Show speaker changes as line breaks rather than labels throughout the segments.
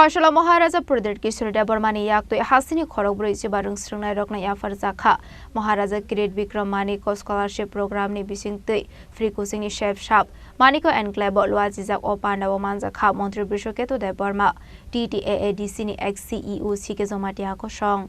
Khoshala Maharaja Pradit Kishore Debormani yak to hasini khorok broi barung srungnai rokna yafar zakha Maharaja Kirit Bikram Maniko scholarship program ni bising tei free coaching ni chef shop Maniko enclave lwaji jak opanda manza kha Montri Bishoketo Deborma TTAADC ni ex CEO Sike Zomatia ko song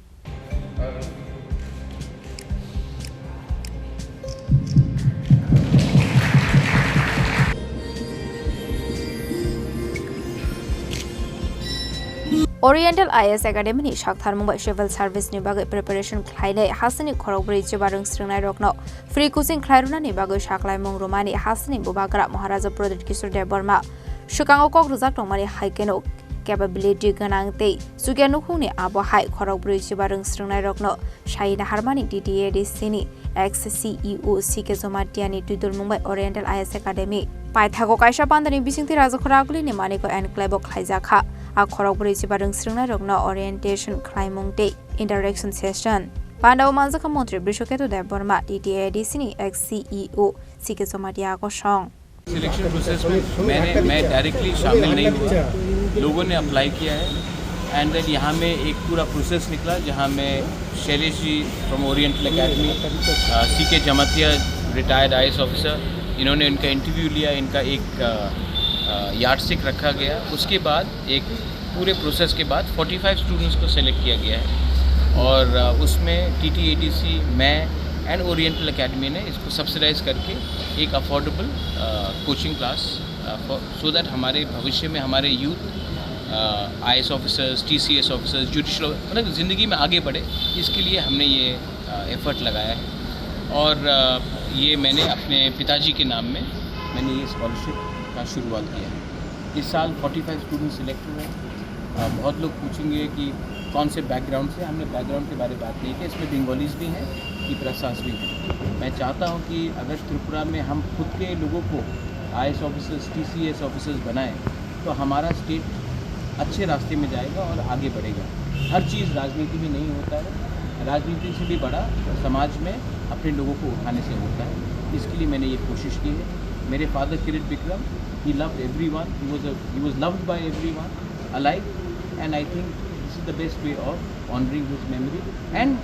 Oriental IS Academy ni Shakhtar Mumbai Civil Service ni bagai preparation khlainai hasani khorokbri chibarung sringnai rokno free coaching khlairuna ni bagai shaklai mongromani hasani bubagra Maharaja Pradit Kishore Deborma shukango kok rujak tongmani haikeno capability ganang tei sugyanu khungni abo hai khorokbri chibarung sringnai rokno shaina harmani TTAADC ni ex CEO Sike Zomatiani Tudul Mumbai Oriental IS Academy paithago kaisa pandani bisingti rajakhoraguli ni maniko enclave khlaijaka a khorokbri chibarung sringnai rokno orientation khlaimungte interaction session Pandaw manjaka Montri Bishoketo Deborma TTAADC ni ex CEO Sike Zomatia ko song
selection process में मैं directly शामिल नहीं हुआ लोगों ने apply किया है and then यहाँ में एक पूरा प्रोसेस निकला जहाँ में Shailesh ji from Oriental Academy CK Jamatia retired IAS officer इन्होंने इनका इंटरव्यू लिया इनका एक यार्डस्टिक रखा गया उसके बाद एक पूरे प्रोसेस के बाद 45 स्टूडेंट्स को सेलेक्ट किया गया है और उसमें TTAADC मैं एंड ओरिएंटल एकेडमी ने इसको सब्सिडाइज करके एक affordable coaching class so that हमारे भविष्य में हमारे youth IAS officers TCS officers judicial मतलब ज़िंदगी में आगे बढ़े इसके लिए हमने ये एफर्ट लगाया है और ये मैंने अपने पिताजी के नाम में मैंने ये स्कॉलरशिप का शुरुआत किया है इस साल 45 स्टूडेंट सिलेक्ट हुए हैं बहुत लोग पूछेंगे कि कौन से बैकग्राउंड से हमने बैकग्राउंड के बारे में बात नहीं की इसमें बंगालीज भी हैं कि प्रशास भी हैं मैं चाहता हूं कि अगर त्रिपुरा में हम खुद के लोगों को IAS ऑफिसर्स TCS ऑफिसर्स बनाएं तो हमारा स्टेट अच्छे रास्ते में जाएगा और आगे बढ़ेगा हर चीज़ राजनीति में नहीं होता है राजनीति से भी बड़ा समाज में अपने लोगों को उठाने से होता है इसके लिए मैंने ये कोशिश की है मेरे father Kirit Bikram he loved everyone he was loved by everyone alike and I think this is the best way of honoring his memory and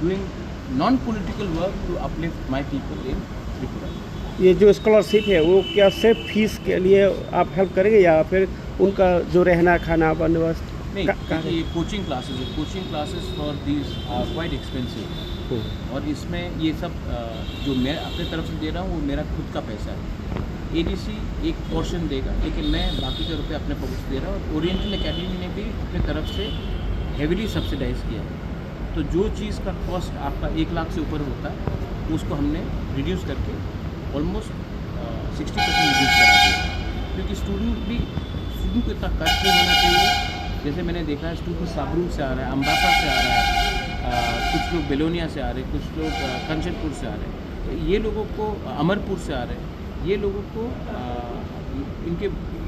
doing non-political work to uplift my people in Tripura.
ये जो scholarship है वो क्या सिर्फ fees के लिए आप help करेंगे या फिर उनका जो रहना खाना बंदोबस्त
नहीं ये coaching classes for these are quite expensive और इसमें ये सब जो मैं अपने तरफ से दे रहा हूँ वो मेरा खुद का पैसा है ADC एक पोर्शन देगा लेकिन मैं बाकी के रुपये अपने पॉकेट दे रहा हूँ और ओरिएंटल एकेडमी ने भी अपने तरफ से हेविली सब्सिडाइज किया है तो जो चीज़ का कॉस्ट आपका 1 लाख से ऊपर होता है उसको हमने रिड्यूस करके ऑलमोस्ट 60% रिड्यूस करा दिया क्योंकि स्टूडेंट को इतना कष्ट नहीं होना चाहिए जैसे मैंने देखा है स्टूडेंट साबरू से आ रहा है अम्बासा से आ रहा है कुछ लोग बेलोनिया से आ रहे हैं कुछ लोग कंचनपुर से आ रहे हैं तो ये लोगों को अमरपुर से आ रहे हैं ये लोगों को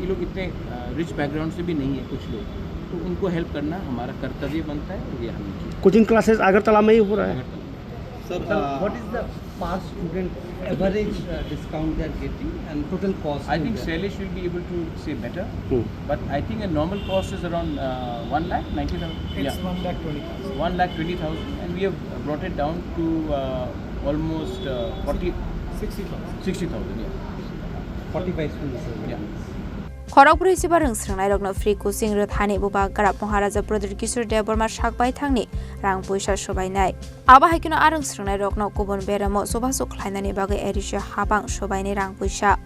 ये लोग इतने रिच बैकग्राउंड से भी नहीं है कुछ लोग तो उनको हेल्प करना हमारा कर्तव्य बनता है और ये हमने किया
कोचिंग क्लासेस अगरतला में ही हो रहा है
sir what is the pass student average discount they are getting and total cost
I think Shailesh will be able to say better but I think a normal cost is around 1,90,000
it's 1,20,000
1,20,000 and we have brought it down to almost 60,000 yeah
45 students
yeah
Khorokbri chibarung sringnai rokno free coaching rothani bubagra Maharaja Pradit Kishore Deborma shakbai thangni rang poisa sobainai aba haikino arung sringnai rokno kubun beramo sobaso khlainani bagai erisha habang sobaini rang poisa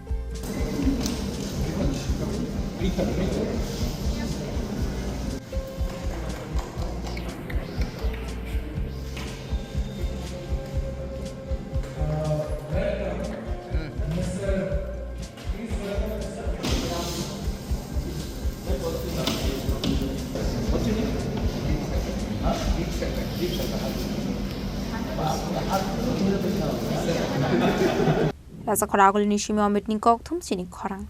Rasa khoragul ni shimi amit ni kok thum sini khorang